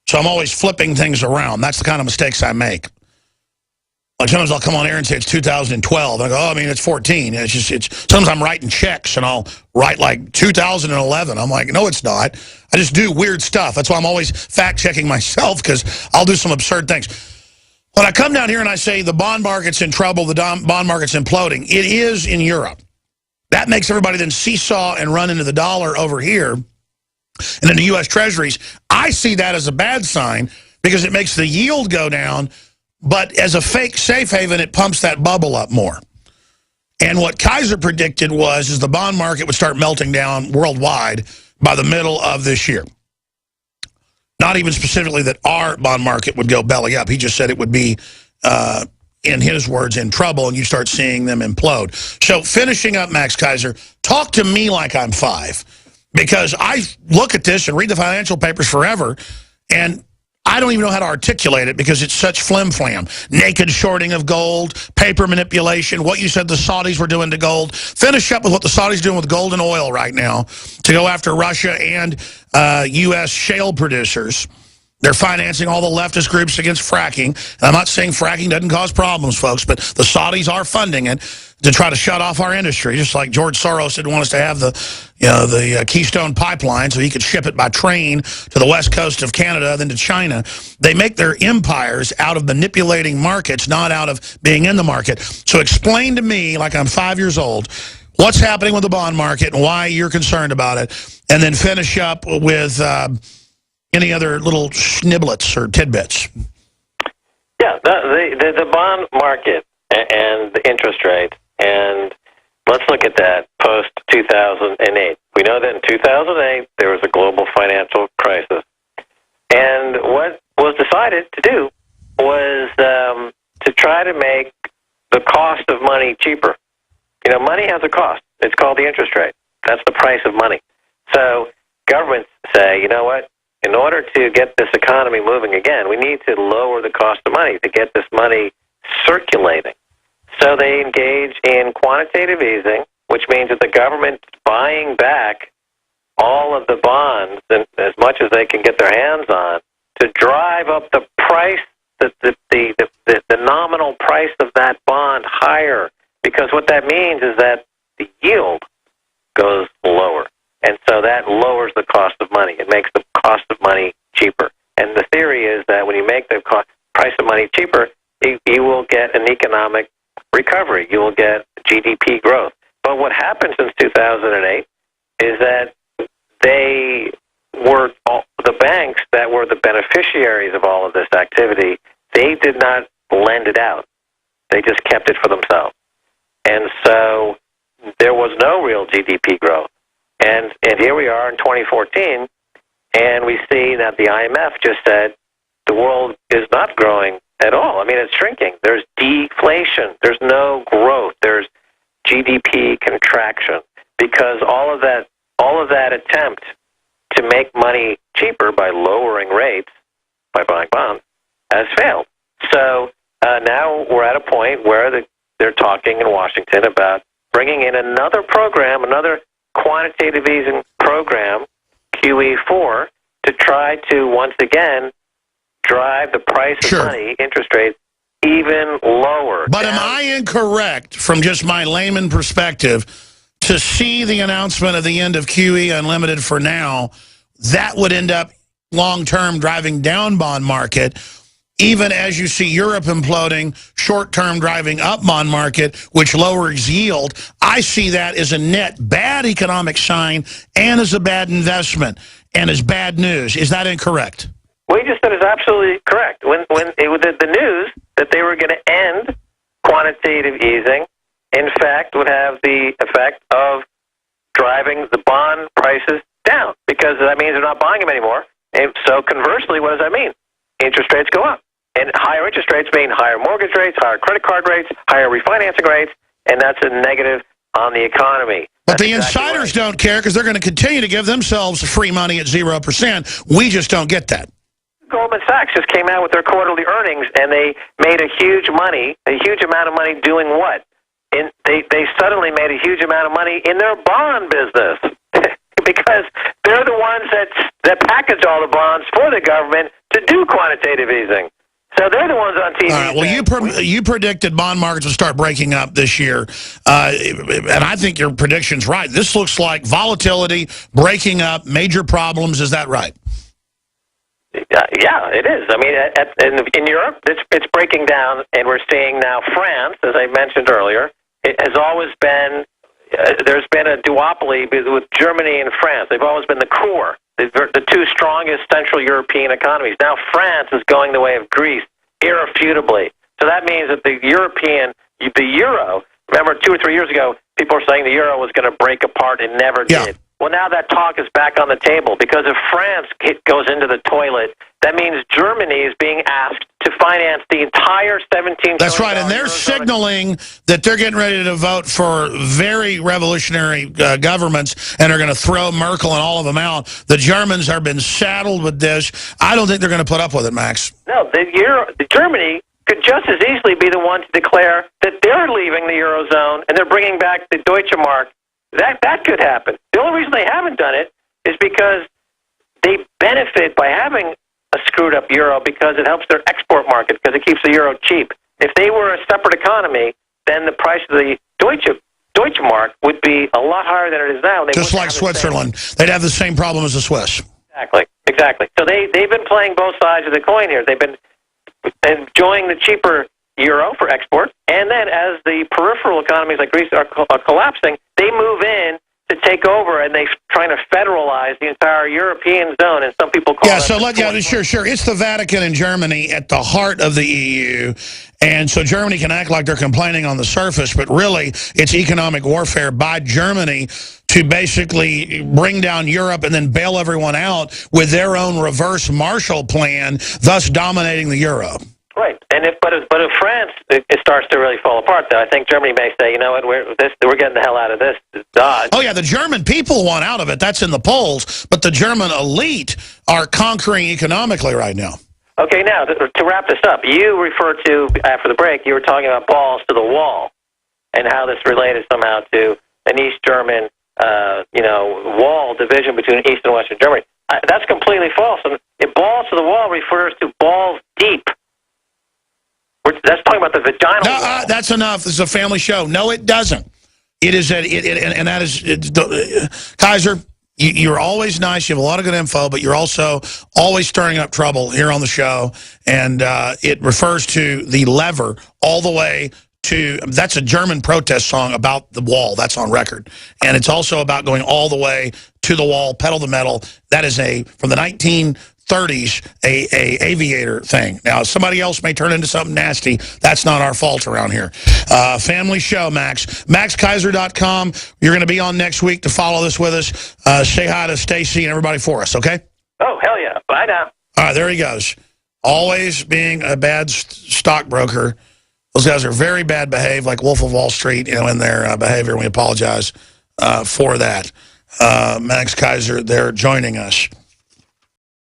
So I'm always flipping things around. That's the kind of mistakes I make. Like sometimes I'll come on air and say it's 2012. I go, oh, I mean, it's 14. Sometimes I'm writing checks and I'll write like 2011. I'm like, no, it's not. I just do weird stuff. That's why I'm always fact-checking myself, because I'll do some absurd things. When I come down here and I say the bond market's in trouble, the bond market's imploding, it is in Europe. That makes everybody then seesaw and run into the dollar over here and into U.S. Treasuries. I see that as a bad sign because it makes the yield go down. But as a fake safe haven, it pumps that bubble up more. And what Keiser predicted is the bond market would start melting down worldwide by the middle of this year. Not even specifically that our bond market would go belly up. He just said it would be, in his words, in trouble, and you start seeing them implode. So finishing up, Max Keiser, talk to me like I'm 5. Because I look at this and read the financial papers forever, and I don't even know how to articulate it because it's such flim-flam. Naked shorting of gold, paper manipulation, what you said the Saudis were doing to gold. Finish up with what the Saudis are doing with gold and oil right now to go after Russia and U.S. shale producers. They're financing all the leftist groups against fracking. And I'm not saying fracking doesn't cause problems, folks, but the Saudis are funding it to try to shut off our industry, just like George Soros didn't want us to have the Keystone Pipeline so he could ship it by train to the west coast of Canada, then to China. They make their empires out of manipulating markets, not out of being in the market. So explain to me, like I'm 5 years old, what's happening with the bond market and why you're concerned about it, and then finish up with any other little sniblets or tidbits. Yeah, the bond market and the interest rates, and let's look at that post-2008. We know that in 2008 there was a global financial crisis. And what was decided to do was to try to make the cost of money cheaper. You know, money has a cost. It's called the interest rate. That's the price of money. So governments say, you know what? In order to get this economy moving again, we need to lower the cost of money to get this money circulating. So they engage in quantitative easing, which means that the government's buying back all of the bonds and as much as they can get their hands on to drive up the price, the nominal price of that bond higher. Because what that means is that the yield goes lower. And so that lowers the cost of money. It makes the cost of money cheaper. And the theory is that when you make the price of money cheaper, you will get an economic recovery. You will get GDP growth. But what happened since 2008 is that the banks that were the beneficiaries of all of this activity, they did not lend it out. They just kept it for themselves. And so there was no real GDP growth. And here we are in 2014, and we see that the IMF just said the world is not growing at all. I mean, it's shrinking. There's deflation. There's no growth. There's GDP contraction because all of that attempt to make money cheaper by lowering rates, by buying bonds, has failed. So now we're at a point where they're talking in Washington about bringing in another program, another quantitative easing program, QE4, to try to once again drive the price of money, interest rates, even lower. But am I incorrect, from just my layman perspective, to see the announcement of the end of QE Unlimited for now, that would end up long-term driving down bond market, even as you see Europe imploding, short-term driving up bond market, which lowers yield? I see that as a net bad economic sign and as a bad investment and as bad news. Is that incorrect? What you just said is absolutely correct. When it was the news that they were going to end quantitative easing, in fact, would have the effect of driving the bond prices down, because that means they're not buying them anymore. And so conversely, what does that mean? Interest rates go up. And higher interest rates mean higher mortgage rates, higher credit card rates, higher refinancing rates, and that's a negative on the economy. But the insiders don't care because they're going to continue to give themselves free money at 0%. We just don't get that. Goldman Sachs just came out with their quarterly earnings, and they made a huge amount of money doing what? They suddenly made a huge amount of money in their bond business. because they're the ones that package all the bonds for the government to do quantitative easing. So they're the ones on TV. All right, well, you predicted bond markets would start breaking up this year, and I think your prediction's right. This looks like volatility, breaking up, major problems. Is that right? Yeah, it is. I mean, in Europe, it's breaking down, and we're seeing now France, as I mentioned earlier, it has always been, there's been a duopoly with Germany and France. They've always been the core, the two strongest Central European economies. Now France is going the way of Greece, irrefutably. So that means that the euro, remember 2 or 3 years ago, people were saying the euro was going to break apart and never did. Well, now that talk is back on the table, because if France goes into the toilet, that means Germany is being asked to finance the entire $17 trillion. That's right, and they're signaling that they're getting ready to vote for very revolutionary governments and are going to throw Merkel and all of them out. The Germans have been saddled with this. I don't think they're going to put up with it, Max. No, Germany could just as easily be the one to declare that they're leaving the Eurozone and they're bringing back the Deutsche Mark. That could happen. The only reason they haven't done it is because they benefit by having a screwed-up euro, because it helps their export market, because it keeps the euro cheap. If they were a separate economy, then the price of the Deutsche Mark would be a lot higher than it is now. Just like Switzerland. They'd have the same problem as the Swiss. Exactly. So they've been playing both sides of the coin here. They've been enjoying the cheaper euro for export, and then as the peripheral economies like Greece are collapsing, they move in to take over, and they're trying to federalize the entire European zone, and some people call sure. It's the Vatican and Germany at the heart of the EU, and so Germany can act like they're complaining on the surface, but really it's economic warfare by Germany to basically bring down Europe and then bail everyone out with their own reverse Marshall Plan, thus dominating the euro. Right, and if France it starts to really fall apart, though, I think Germany may say, you know what, we're getting the hell out of this dodge. Oh yeah, the German people want out of it. That's in the polls, but the German elite are conquering economically right now. Okay, now to wrap this up, you referred to after the break, you were talking about balls to the wall, and how this related somehow to an East German, wall division between East and Western Germany. That's completely false. And balls to the wall refers to balls deep. That's talking about the vaginal wall. That's enough. This is a family show. No, it doesn't. It is and that is Keiser. You're always nice. You have a lot of good info, but you're also always stirring up trouble here on the show. And it refers to the lever all the way to, that's a German protest song about the wall. That's on record. And it's also about going all the way to the wall, pedal the metal. That is from the 1930s, a aviator thing. Now, somebody else may turn into something nasty. That's not our fault around here. Family show, Max. MaxKeiser.com. You're going to be on next week to follow this with us. Say hi to Stacy and everybody for us, okay? Oh, hell yeah. Bye now. All right, there he goes. Always being a bad stockbroker. Those guys are very bad behaved, like Wolf of Wall Street, in their behavior. We apologize for that. Max Keiser, they're joining us.